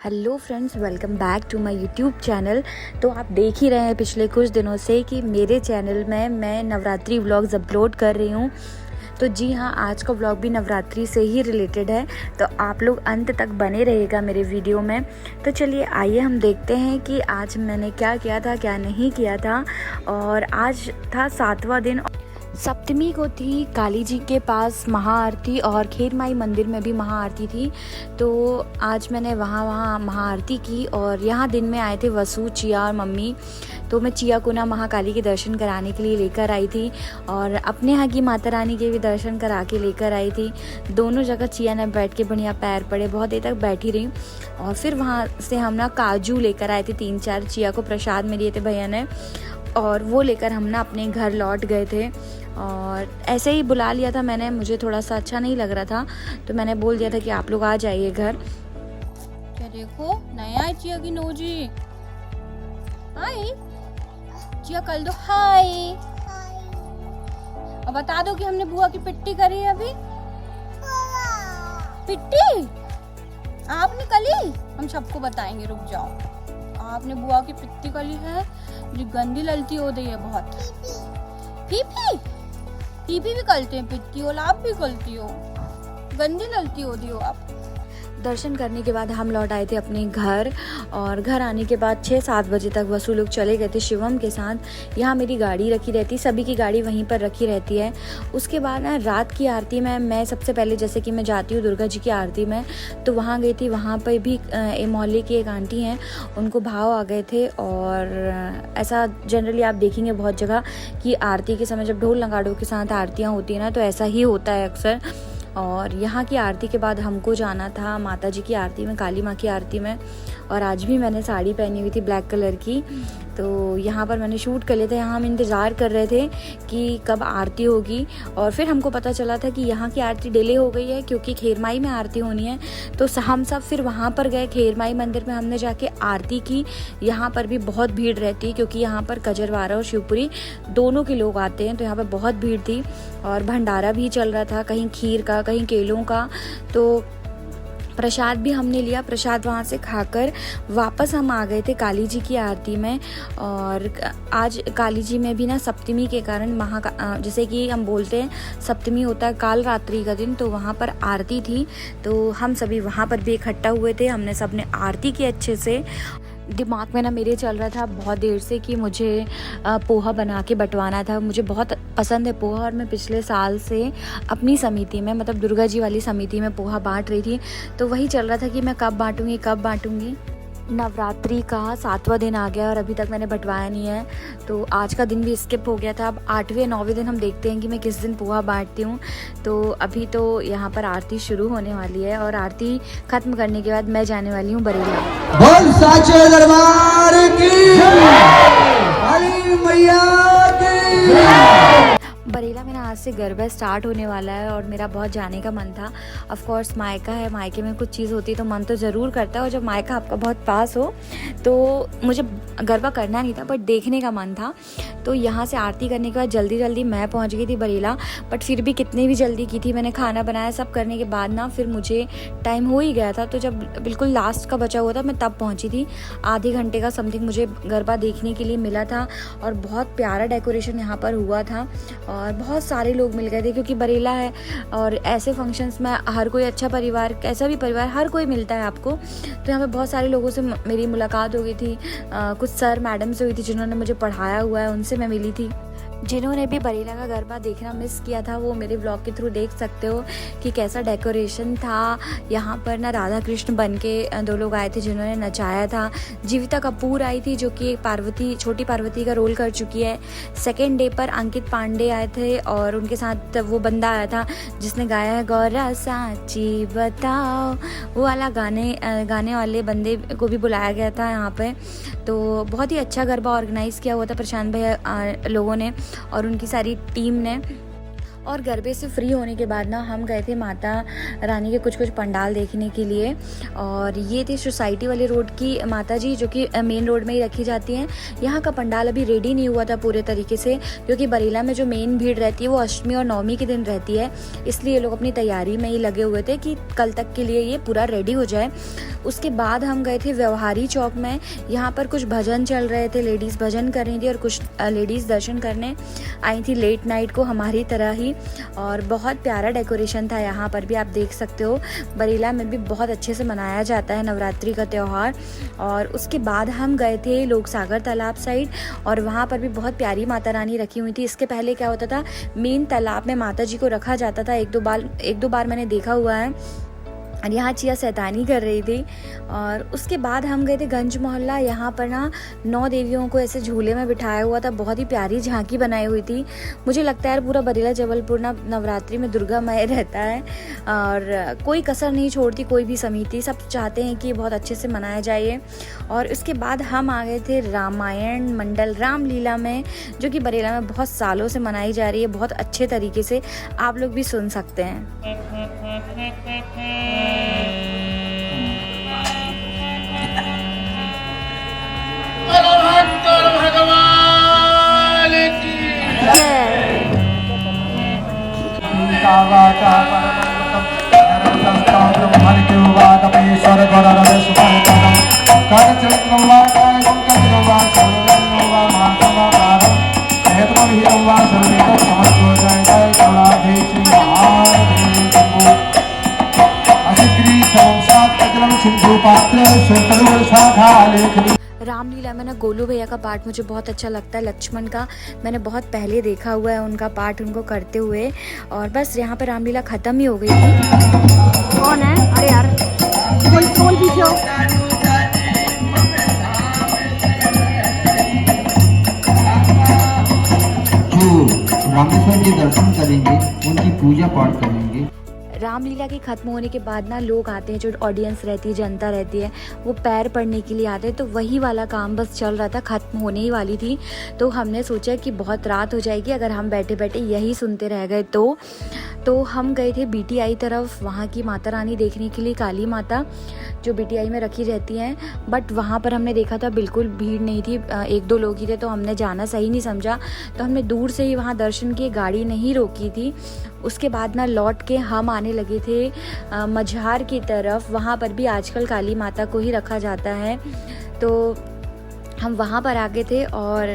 Hello friends, welcome back to my YouTube channel. तो आप देख ही रहे हैं पिछले कुछ दिनों से कि मेरे चैनल में मैं नवरात्रि व्लॉग्स अपलोड कर रही हूँ। तो जी हाँ, आज का व्लॉग भी नवरात्रि से ही रिलेटेड है, तो आप लोग अंत तक बने रहिएगा मेरे वीडियो में। तो चलिए आइए हम देखते हैं कि आज मैंने क्या किया था, क्या नहीं किया था। और आज था 7वां दिन। सप्तमी को थी काली जी के पास महाआरती और खेरमाई मंदिर में भी महाआरती थी। तो आज मैंने वहाँ महाआरती की और यहाँ दिन में आए थे वसु, चिया और मम्मी। तो मैं चिया को ना महाकाली के दर्शन कराने के लिए लेकर आई थी और अपने यहाँ की माता रानी के भी दर्शन करा के लेकर आई थी। दोनों जगह चिया ने बैठ के बढ़िया पैर पड़े, बहुत देर तक बैठी रही। और फिर वहाँ से हम ना काजू लेकर आए थे 3-4, चिया को प्रसाद में दिए थे भैया ने, और वो लेकर हम ना अपने घर लौट गए थे। और ऐसे ही बुला लिया था मैंने, मुझे थोड़ा सा अच्छा नहीं लग रहा था तो मैंने बोल दिया था कि आप लोग आ जाइए घर। क्या देखो नया है चिया की नोजी। हाय चिया, कल दो हाय। अब बता दो कि हमने बुआ की पिट्टी करी है अभी। पिट्टी आपने कली? हम सबको बताएंगे, रुक जाओ। आपने बुआ की पिट्टी कली है, मुझे गंदी ललती हो गई है बहुत। पीपी पीपी भी करते हैं, पिट्टी हो, आप भी करती हो, गंदी ललती होती हो आप। दर्शन करने के बाद हम लौट आए थे अपने घर। और घर आने के बाद 6-7 बजे तक वसु लोग चले गए थे शिवम के साथ। यहाँ मेरी गाड़ी रखी रहती, सभी की गाड़ी वहीं पर रखी रहती है। उसके बाद ना रात की आरती में मैं सबसे पहले, जैसे कि मैं जाती हूँ दुर्गा जी की आरती में, तो वहाँ गई थी। वहाँ पर भी मोहल्ले की एक आंटी हैं, उनको भाव आ गए थे। और ऐसा जनरली आप देखेंगे बहुत जगह कि आरती के समय जब ढोल नगाड़ों के साथ आरतियाँ होती हैं ना, तो ऐसा ही होता है अक्सर। और यहाँ की आरती के बाद हमको जाना था माता जी की आरती में, काली माँ की आरती में। और आज भी मैंने साड़ी पहनी हुई थी ब्लैक कलर की। तो यहाँ पर मैंने शूट कर लिया था। यहाँ हम इंतज़ार कर रहे थे कि कब आरती होगी। और फिर हमको पता चला था कि यहाँ की आरती डिले हो गई है क्योंकि खेरमाई में आरती होनी है। तो हम सब फिर वहाँ पर गए खेरमाई मंदिर में, हमने जाके आरती की। यहाँ पर भी बहुत भीड़ रहती है क्योंकि यहाँ पर कजरवारा और शिवपुरी दोनों के लोग आते हैं, तो यहाँ पर बहुत भीड़ थी। और भंडारा भी चल रहा था, कहीं खीर का, कहीं केलों का। तो प्रसाद भी हमने लिया। प्रसाद वहाँ से खाकर वापस हम आ गए थे काली जी की आरती में। और आज काली जी में भी ना सप्तमी के कारण जैसे कि हम बोलते हैं सप्तमी होता है काल रात्रि का दिन, तो वहाँ पर आरती थी। तो हम सभी वहाँ पर भी इकट्ठा हुए थे, हमने सबने आरती की अच्छे से। दिमाग में ना मेरे चल रहा था बहुत देर से कि मुझे पोहा बना के बंटवाना था। मुझे बहुत पसंद है पोहा, और मैं पिछले साल से अपनी समिति में, मतलब दुर्गा जी वाली समिति में पोहा बांट रही थी। तो वही चल रहा था कि मैं कब बांटूंगी। नवरात्रि का 7वां दिन आ गया और अभी तक मैंने बंटवाया नहीं है। तो आज का दिन भी स्किप हो गया था। अब 8वें-9वें दिन हम देखते हैं कि मैं किस दिन पोहा बांटती हूँ। तो अभी तो यहाँ पर आरती शुरू होने वाली है और आरती ख़त्म करने के बाद मैं जाने वाली हूँ बरेला। बोल साचे दरबार की काली मैया की। बरेला में ना आज से गरबा स्टार्ट होने वाला है और मेरा बहुत जाने का मन था। ऑफ कोर्स मायका है, मायके में कुछ चीज़ होती है तो मन तो ज़रूर करता है। और जब मायका आपका बहुत पास हो तो मुझे गरबा करना नहीं था, बट देखने का मन था। तो यहाँ से आरती करने के बाद जल्दी मैं पहुँच गई थी बरेला। बट फिर भी कितनी भी जल्दी की थी, मैंने खाना बनाया सब करने के बाद ना फिर मुझे टाइम हो ही गया था। तो जब बिल्कुल लास्ट का बचा हुआ था मैं तब पहुँची थी। आधे घंटे का समथिंग मुझे गरबा देखने के लिए मिला था। और बहुत प्यारा डेकोरेशन यहाँ पर हुआ था और बहुत सारे लोग मिल गए थे क्योंकि बरेला है। और ऐसे फंक्शंस में हर कोई अच्छा परिवार, कैसा भी परिवार, हर कोई मिलता है आपको। तो यहाँ पे बहुत सारे लोगों से मेरी मुलाकात हो गई थी। कुछ सर मैडम से हुई थी जिन्होंने मुझे पढ़ाया हुआ है, उनसे मैं मिली थी। जिन्होंने भी बरेला का गरबा देखना मिस किया था वो मेरे ब्लॉग के थ्रू देख सकते हो कि कैसा डेकोरेशन था। यहाँ पर ना राधा कृष्ण बन के 2 लोग आए थे जिन्होंने नचाया था। जीविता कपूर आई थी जो कि छोटी पार्वती का रोल कर चुकी है। सेकेंड डे पर अंकित पांडे आए थे और उनके साथ वो बंदा आया था जिसने गाया है गौरा साची बताओ, वो वाला गाने वाले बंदे को भी बुलाया गया था यहाँ पे। तो बहुत ही अच्छा गरबा ऑर्गेनाइज़ किया हुआ था प्रशांत भैया लोगों ने और उनकी सारी टीम ने। और गरबे से फ्री होने के बाद ना हम गए थे माता रानी के कुछ पंडाल देखने के लिए। और ये थी सोसाइटी वाले रोड की माता जी, जो कि मेन रोड में ही रखी जाती हैं। यहाँ का पंडाल अभी रेडी नहीं हुआ था पूरे तरीके से, क्योंकि बरेला में जो मेन भीड़ रहती है वो अष्टमी और नवमी के दिन रहती है, इसलिए लोग अपनी तैयारी में ही लगे हुए थे कि कल तक के लिए ये पूरा रेडी हो जाए। उसके बाद हम गए थे व्यवहारी चौक में। यहाँ पर कुछ भजन चल रहे थे, लेडीज़ भजन कर रही थी और कुछ लेडीज़ दर्शन करने आई थी लेट नाइट को हमारी तरह ही। और बहुत प्यारा डेकोरेशन था यहाँ पर भी, आप देख सकते हो। बरेला में भी बहुत अच्छे से मनाया जाता है नवरात्रि का त्यौहार। और उसके बाद हम गए थे लोक सागर तालाब साइड, और वहाँ पर भी बहुत प्यारी माता रानी रखी हुई थी। इसके पहले क्या होता था, मेन तालाब में माता जी को रखा जाता था, एक दो बार मैंने देखा हुआ है। और यहाँ चिया शैतानी कर रही थी। और उसके बाद हम गए थे गंज मोहल्ला। यहाँ पर ना 9 देवियों को ऐसे झूले में बिठाया हुआ था, बहुत ही प्यारी झांकी बनाई हुई थी। मुझे लगता है पूरा बरेला जबलपुर ना नवरात्रि में दुर्गामय रहता है, और कोई कसर नहीं छोड़ती कोई भी समिति, सब चाहते हैं कि बहुत अच्छे से मनाया जाए। और उसके बाद हम आ गए थे रामायण मंडल रामलीला में, जो कि बरेला में बहुत सालों से मनाई जा रही है, बहुत अच्छे तरीके से। आप लोग भी सुन सकते हैं। भगवान की रामलीला में ना गोलू भैया का पार्ट मुझे बहुत अच्छा लगता है, लक्ष्मण का मैंने बहुत पहले देखा हुआ है उनका पार्ट, उनको करते हुए। और बस यहाँ पर रामलीला ख़त्म ही हो गई थी। कौन है? अरे यार कौन पीछे हो? जो रामेश्वर के दर्शन करेंगे उनकी पूजा पाठ करेंगे। रामलीला के ख़त्म होने के बाद ना लोग आते हैं, जो ऑडियंस रहती है, जनता रहती है, वो पैर पड़ने के लिए आते हैं। तो वही वाला काम बस चल रहा था, ख़त्म होने ही वाली थी। तो हमने सोचा कि बहुत रात हो जाएगी अगर हम बैठे बैठे यही सुनते रह गए तो हम गए थे BTI तरफ, वहाँ की माता रानी देखने के लिए, काली माता जो BTI में रखी रहती हैं। बट वहाँ पर हमने देखा था बिल्कुल भीड़ नहीं थी, 1-2 लोग ही थे, तो हमने जाना सही नहीं समझा, तो हमने दूर से ही वहाँ दर्शन किए, गाड़ी नहीं रोकी थी। उसके बाद ना लौट के हम आने लगे थे मझार की तरफ। वहाँ पर भी आजकल काली माता को ही रखा जाता है, तो हम वहाँ पर आ गए थे। और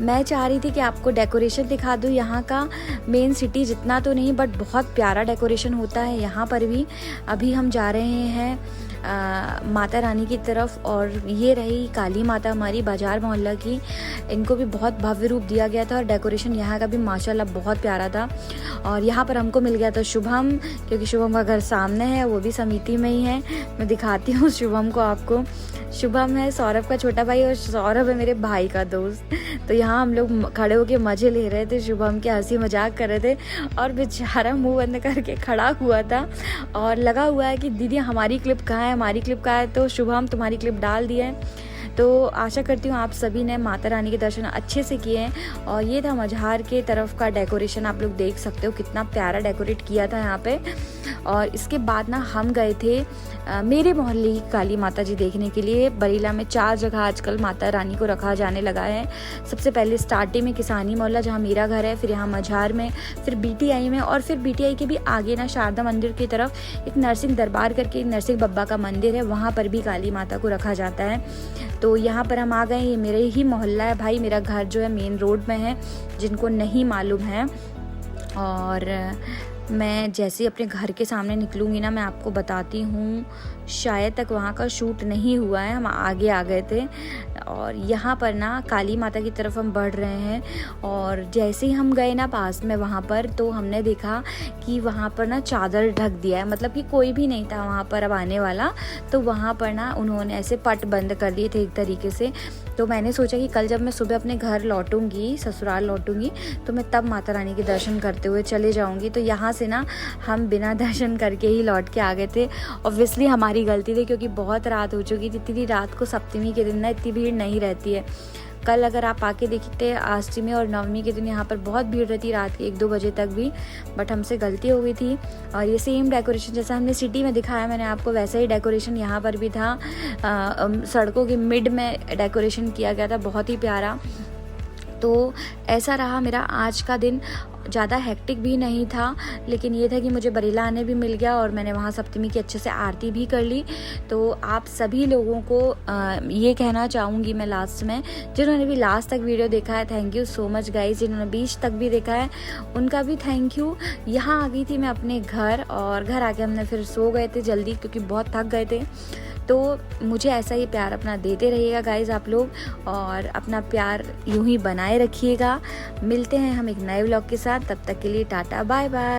मैं चाह रही थी कि आपको डेकोरेशन दिखा दूँ यहाँ का। मेन सिटी जितना तो नहीं, बट बहुत प्यारा डेकोरेशन होता है यहाँ पर भी। अभी हम जा रहे हैं माता रानी की तरफ, और ये रही काली माता हमारी बाजार मोहल्ला की। इनको भी बहुत भव्य रूप दिया गया था, और डेकोरेशन यहाँ का भी माशाल्लाह बहुत प्यारा था। और यहाँ पर हमको मिल गया था शुभम, क्योंकि शुभम का घर सामने है, वो भी समिति में ही है। मैं दिखाती हूँ शुभम को आपको। शुभम है सौरभ का छोटा भाई, और सौरभ है मेरे भाई का दोस्त। तो यहाँ हम लोग खड़े होकर मज़े ले रहे थे, शुभम के हंसी मजाक कर रहे थे, और बेचारा मुंह बंद करके खड़ा हुआ था और लगा हुआ है कि दीदी हमारी क्लिप कहाँ है, हमारी क्लिप कहाँ है। तो शुभम तुम्हारी क्लिप डाल दी है। तो आशा करती हूँ आप सभी ने माता रानी के दर्शन अच्छे से किए हैं। और ये था मझार के तरफ का डेकोरेशन, आप लोग देख सकते हो कितना प्यारा डेकोरेट किया था यहाँ पे। और इसके बाद ना हम गए थे मेरे मोहल्ले की काली माता जी देखने के लिए। बरेला में 4 जगह आजकल माता रानी को रखा जाने लगा है। सबसे पहले स्टार्टिंग में किसानी मोहल्ला जहाँ मेरा घर है, फिर यहाँ मझार में, फिर BTI में, और फिर BTI के भी आगे ना शारदा मंदिर की तरफ एक नरसिंह दरबार करके नरसिंह बब्बा का मंदिर है, वहाँ पर भी काली माता को रखा जाता है। तो यहाँ पर हम आ गए। ये मेरे ही मोहल्ला है भाई, मेरा घर जो है मेन रोड में है, जिनको नहीं मालूम है। और मैं जैसे ही अपने घर के सामने निकलूँगी ना, मैं आपको बताती हूँ। शायद तक वहाँ का शूट नहीं हुआ है, हम आगे आ गए थे। और यहाँ पर ना काली माता की तरफ हम बढ़ रहे हैं, और जैसे ही हम गए ना पास में वहाँ पर, तो हमने देखा कि वहाँ पर ना चादर ढक दिया है, मतलब कि कोई भी नहीं था वहाँ पर अब आने वाला। तो वहाँ पर ना उन्होंने ऐसे पट बंद कर दिए थे एक तरीके से। तो मैंने सोचा कि कल जब मैं सुबह अपने घर लौटूंगी, ससुराल लौटूंगी, तो मैं तब माता रानी के दर्शन करते हुए चले जाऊंगी। तो यहाँ से ना हम बिना दर्शन करके ही लौट के आ गए थे। ऑब्वियसली हमारी गलती थी, क्योंकि बहुत रात हो चुकी थी। इतनी रात को सप्तमी के दिन ना इतनी भीड़ नहीं रहती है। कल अगर आप आके देखते अष्टमी और नवमी के दिन यहाँ पर बहुत भीड़ रहती रात के 1-2 बजे तक भी, बट हमसे गलती हो गई थी। और ये सेम डेकोरेशन जैसा हमने सिटी में दिखाया मैंने आपको, वैसा ही डेकोरेशन यहाँ पर भी था। सड़कों के मिड में डेकोरेशन किया गया था, बहुत ही प्यारा। तो ऐसा रहा मेरा आज का दिन। ज़्यादा हेक्टिक भी नहीं था, लेकिन ये था कि मुझे बरेला आने भी मिल गया और मैंने वहाँ सप्तमी की अच्छे से आरती भी कर ली। तो आप सभी लोगों को ये कहना चाहूँगी मैं लास्ट में, जिन्होंने भी लास्ट तक वीडियो देखा है, thank you so much guys. जिन्होंने बीच तक भी देखा है उनका भी थैंक यू। यहाँ आ गई थी मैं अपने घर, और घर आके हमने फिर सो गए थे जल्दी क्योंकि बहुत थक गए थे। तो मुझे ऐसा ही प्यार अपना देते रहिएगा गाइज़ आप लोग, और अपना प्यार यूं ही बनाए रखिएगा। मिलते हैं हम एक नए व्लॉग के साथ, तब तक के लिए टाटा बाय बाय।